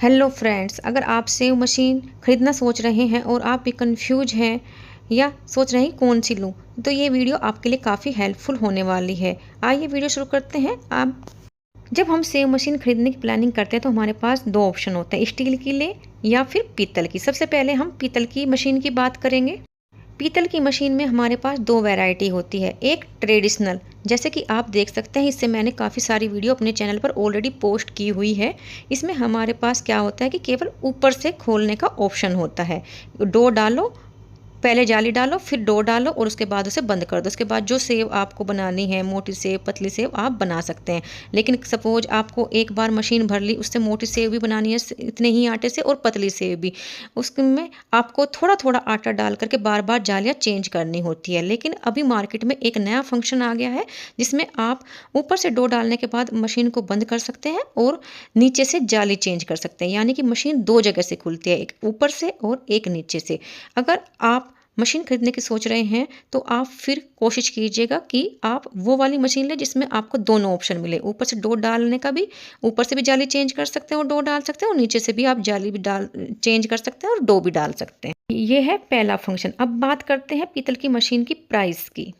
Hello friends, अगर आप save machine ख़रीदना सोच रहे हैं और आप भी कंफ्यूज हैं या सोच रहे हैं कौन सी लूं, तो ये वीडियो आपके लिए काफ़ी हेल्पफुल होने वाली है। आइए वीडियो शुरू करते हैं। आप जब हम सेव मशीन खरीदने की प्लानिंग करते हैं तो हमारे पास दो ऑप्शन होते हैं, स्टील की ले या फिर पीतल की। सबसे पहले हम पीतल की मशीन की बात करेंगे। पीतल की मशीन में हमारे पास दो वैरायटी होती है। एक ट्रेडिशनल, जैसे कि आप देख सकते हैं, इससे मैंने काफ़ी सारी वीडियो अपने चैनल पर ऑलरेडी पोस्ट की हुई है। इसमें हमारे पास क्या होता है कि केवल ऊपर से खोलने का ऑप्शन होता है। डो डालो, पहले जाली डालो, फिर डो डालो और उसके बाद उसे बंद कर दो। उसके बाद जो सेव आपको बनानी है, मोटी सेव पतली सेव, आप बना सकते हैं। लेकिन सपोज आपको एक बार मशीन भर ली, उससे मोटी सेव भी बनानी है इतने ही आटे से और पतली सेव भी, उसमें आपको थोड़ा थोड़ा आटा डाल करके बार बार जालियाँ चेंज करनी होती है। लेकिन अभी मार्केट में एक नया फंक्शन आ गया है जिसमें आप ऊपर से डो डालने के बाद मशीन को बंद कर सकते हैं और नीचे से जाली चेंज कर सकते हैं। यानी कि मशीन दो जगह से खुलती है, एक ऊपर से और एक नीचे से। अगर आप मशीन खरीदने की सोच रहे हैं तो आप फिर कोशिश कीजिएगा कि आप वो वाली मशीन लें जिसमें आपको दोनों ऑप्शन मिले, ऊपर से डो डालने का भी, ऊपर से भी जाली चेंज कर सकते हैं और डो डाल सकते हैं, और नीचे से भी आप जाली भी डाल चेंज कर सकते हैं और डो भी डाल सकते हैं। ये है पहला फंक्शन। अब बात करते हैं पीतल की मशीन की प्राइस की।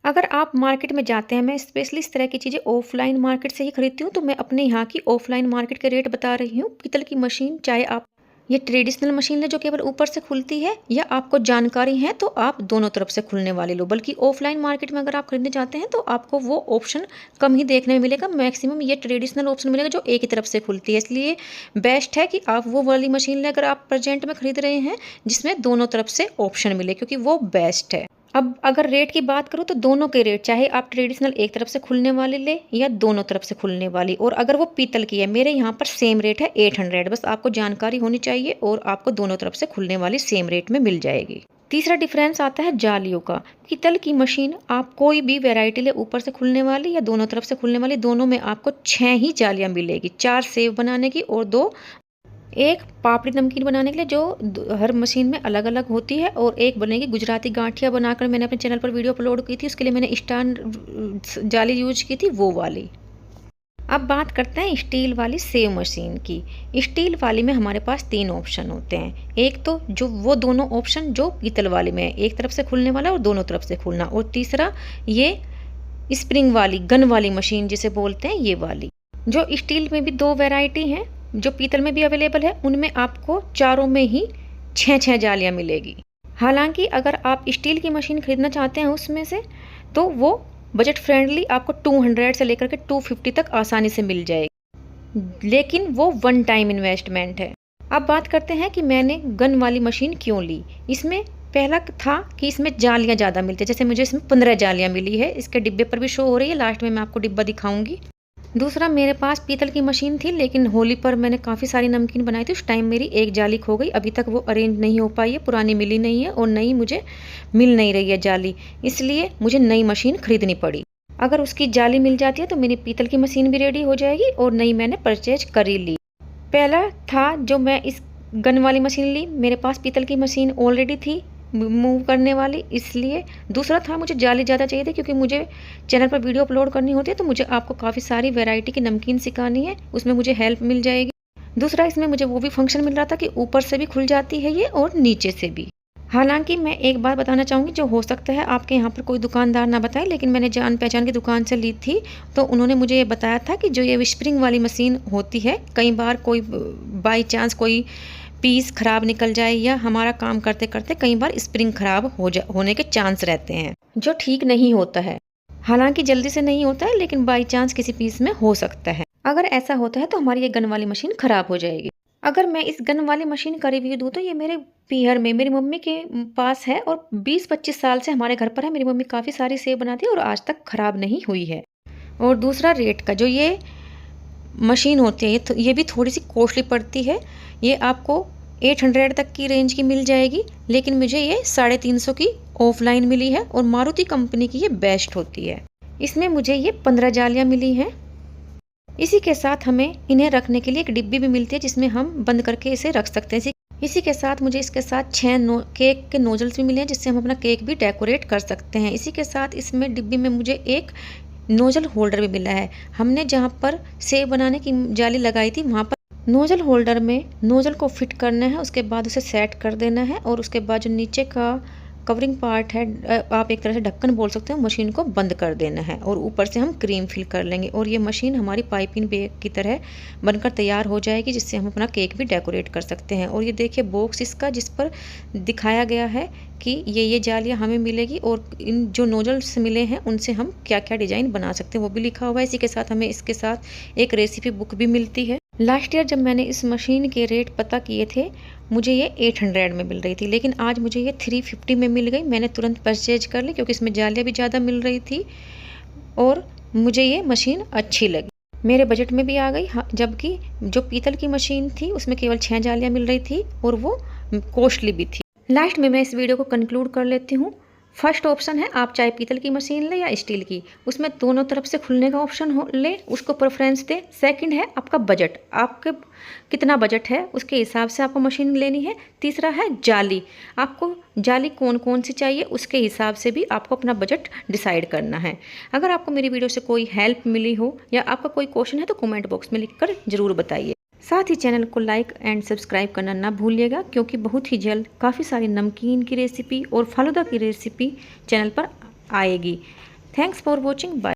अगर आप मार्केट में जाते हैं, मैं स्पेशली इस तरह की चीज़ें ऑफलाइन मार्केट से ही खरीदती हूँ, तो मैं अपने यहाँ की ऑफलाइन मार्केट के रेट बता रही हूँ। पीतल की मशीन, चाहे आप ये ट्रेडिशनल मशीन है जो केवल ऊपर से खुलती है, या आपको जानकारी है तो आप दोनों तरफ से खुलने वाली लो। बल्कि ऑफलाइन मार्केट में अगर आप खरीदने जाते हैं तो आपको वो ऑप्शन कम ही देखने में मिलेगा। मैक्सिमम ये ट्रेडिशनल ऑप्शन मिलेगा जो एक ही तरफ से खुलती है। इसलिए बेस्ट है कि आप वो वाली मशीन लें अगर आप प्रेजेंट में खरीद रहे हैं जिसमें दोनों तरफ से ऑप्शन मिले, क्योंकि वो बेस्ट है। अब अगर रेट की बात करूँ तो दोनों के रेट, चाहे आप ट्रेडिशनल एक तरफ से खुलने वाली ले या दोनों तरफ से खुलने वाली, और अगर वो पीतल की है, मेरे यहाँ पर सेम रेट है 800। बस आपको जानकारी होनी चाहिए और आपको दोनों तरफ से खुलने वाली सेम रेट में मिल जाएगी। तीसरा डिफरेंस आता है जालियों का। पीतल की मशीन आप कोई भी वैरायटी ले, ऊपर से खुलने वाली या दोनों तरफ से खुलने वाली, दोनों में आपको 6 ही जालियाँ मिलेगी। 4 सेव बनाने की और 2 एक पापड़ी नमकीन बनाने के लिए, जो हर मशीन में अलग अलग होती है, और एक बनेगी गुजराती गांठिया बनाकर मैंने अपने चैनल पर वीडियो अपलोड की थी, उसके लिए मैंने स्टैंड जाली यूज की थी, वो वाली। अब बात करते हैं स्टील वाली सेव मशीन की। स्टील वाली में हमारे पास 3 ऑप्शन होते हैं। एक तो जो वो दोनों ऑप्शन जो पीतल वाली में है, एक तरफ से खुलने वाला और दोनों तरफ से खुलना, और तीसरा ये स्प्रिंग वाली गन वाली मशीन जिसे बोलते हैं, ये वाली। जो स्टील में भी 2 वैरायटी हैं, जो पीतल में भी अवेलेबल है, उनमें आपको चारों में ही 6 जालियाँ मिलेगी। हालांकि अगर आप स्टील की मशीन खरीदना चाहते हैं उसमें से, तो वो बजट फ्रेंडली आपको 200 से लेकर के 250 तक आसानी से मिल जाएगी, लेकिन वो वन टाइम इन्वेस्टमेंट है। अब बात करते हैं कि मैंने गन वाली मशीन क्यों ली। इसमें पहला था कि इसमें जालियाँ ज़्यादा मिलती है, जैसे मुझे इसमें 15 जालियाँ मिली है, इसके डिब्बे पर भी शो हो रही है, लास्ट में मैं आपको डिब्बा दिखाऊंगी। दूसरा, मेरे पास पीतल की मशीन थी, लेकिन होली पर मैंने काफ़ी सारी नमकीन बनाई थी, उस टाइम मेरी एक जाली खो गई। अभी तक वो अरेंज नहीं हो पाई है, पुरानी मिली नहीं है और नई मुझे मिल नहीं रही है जाली, इसलिए मुझे नई मशीन खरीदनी पड़ी। अगर उसकी जाली मिल जाती है तो मेरी पीतल की मशीन भी रेडी हो जाएगी, और नई मैंने परचेज कर ही ली। पहला था जो मैं इस गन वाली मशीन ली, मेरे पास पीतल की मशीन ऑलरेडी थी मूव करने वाली, इसलिए। दूसरा था मुझे जाली ज़्यादा चाहिए थी, क्योंकि मुझे चैनल पर वीडियो अपलोड करनी होती है, तो मुझे आपको काफ़ी सारी वैरायटी की नमकीन सिखानी है, उसमें मुझे हेल्प मिल जाएगी। दूसरा, इसमें मुझे वो भी फंक्शन मिल रहा था कि ऊपर से भी खुल जाती है ये और नीचे से भी। हालांकि मैं एक बात बताना चाहूँगी, जो हो सकता है आपके यहाँ पर कोई दुकानदार ना बताए, लेकिन मैंने जान पहचान की दुकान से ली थी, तो उन्होंने मुझे ये बताया था कि जो ये स्प्रिंग वाली मशीन होती है, कई बार कोई बाई चांस कोई पीस खराब निकल जाए, या हमारा काम करते करते कई बार स्प्रिंग खराब होने के चांस रहते हैं, जो ठीक नहीं होता है। हालांकि जल्दी से नहीं होता है, लेकिन बाई चांस किसी पीस में हो सकता है। अगर ऐसा होता है तो हमारी ये गन वाली मशीन खराब हो जाएगी। अगर मैं इस गन वाली मशीन का रिव्यू दूँ तो ये मेरे पीहर में मेरी मम्मी के पास है, और 20-25 साल से हमारे घर पर है। मेरी मम्मी काफ़ी सारी सेव बनाती है और आज तक खराब नहीं हुई है। और दूसरा, रेट का, जो ये मशीन होती है ये भी थोड़ी सी कॉस्टली पड़ती है। ये आपको 800 तक की रेंज की मिल जाएगी, लेकिन मुझे ये 350 की ऑफलाइन मिली है, और मारुति कंपनी की ये बेस्ट होती है। इसमें मुझे ये 15 जालियाँ मिली हैं। इसी के साथ हमें इन्हें रखने के लिए एक डिब्बी भी मिलती है, जिसमें हम बंद करके इसे रख सकते हैं। इसी के साथ मुझे इसके साथ 6 केक के नोजल्स भी मिले हैं, जिससे हम अपना केक भी डेकोरेट कर सकते हैं। इसी के साथ इसमें डिब्बी में मुझे एक नोजल होल्डर भी मिला है। हमने जहाँ पर सेव बनाने की जाली लगाई थी, वहाँ पर नोज़ल होल्डर में नोज़ल को फिट करना है, उसके बाद उसे सेट कर देना है और उसके बाद जो नीचे का कवरिंग पार्ट है, आप एक तरह से ढक्कन बोल सकते हो, मशीन को बंद कर देना है और ऊपर से हम क्रीम फिल कर लेंगे और ये मशीन हमारी पाइपिंग बैग की तरह बनकर तैयार हो जाएगी, जिससे हम अपना केक भी डेकोरेट कर सकते हैं। और ये देखिए बॉक्स इसका, जिस पर दिखाया गया है कि ये जालियाँ हमें मिलेगी और इन जो नोजल्स मिले हैं उनसे हम क्या क्या डिज़ाइन बना सकते हैं वो भी लिखा हुआ है। इसी के साथ हमें इसके साथ एक रेसिपी बुक भी मिलती है। लास्ट ईयर जब मैंने इस मशीन के रेट पता किए थे, मुझे ये 800 में मिल रही थी, लेकिन आज मुझे ये 350 में मिल गई। मैंने तुरंत परचेज कर ली क्योंकि इसमें जालियाँ भी ज़्यादा मिल रही थी और मुझे ये मशीन अच्छी लगी, मेरे बजट में भी आ गई। हाँ, जबकि जो पीतल की मशीन थी उसमें केवल 6 जालियाँ मिल रही थी और वो कॉस्टली भी थी। लास्ट में मैं इस वीडियो को कंक्लूड कर लेती हूँ। फर्स्ट ऑप्शन है आप चाहे पीतल की मशीन ले या स्टील की, उसमें दोनों तरफ से खुलने का ऑप्शन हो ले, उसको प्रेफरेंस दे। सेकंड है आपका बजट, आपके कितना बजट है उसके हिसाब से आपको मशीन लेनी है। तीसरा है जाली, आपको जाली कौन कौन सी चाहिए उसके हिसाब से भी आपको अपना बजट डिसाइड करना है। अगर आपको मेरी वीडियो से कोई हेल्प मिली हो या आपका कोई क्वेश्चन है तो कमेंट बॉक्स में लिखकर ज़रूर बताइए। साथ ही चैनल को लाइक एंड सब्सक्राइब करना ना भूलिएगा, क्योंकि बहुत ही जल्द काफ़ी सारी नमकीन की रेसिपी और फालूदा की रेसिपी चैनल पर आएगी। Thanks for watching, bye.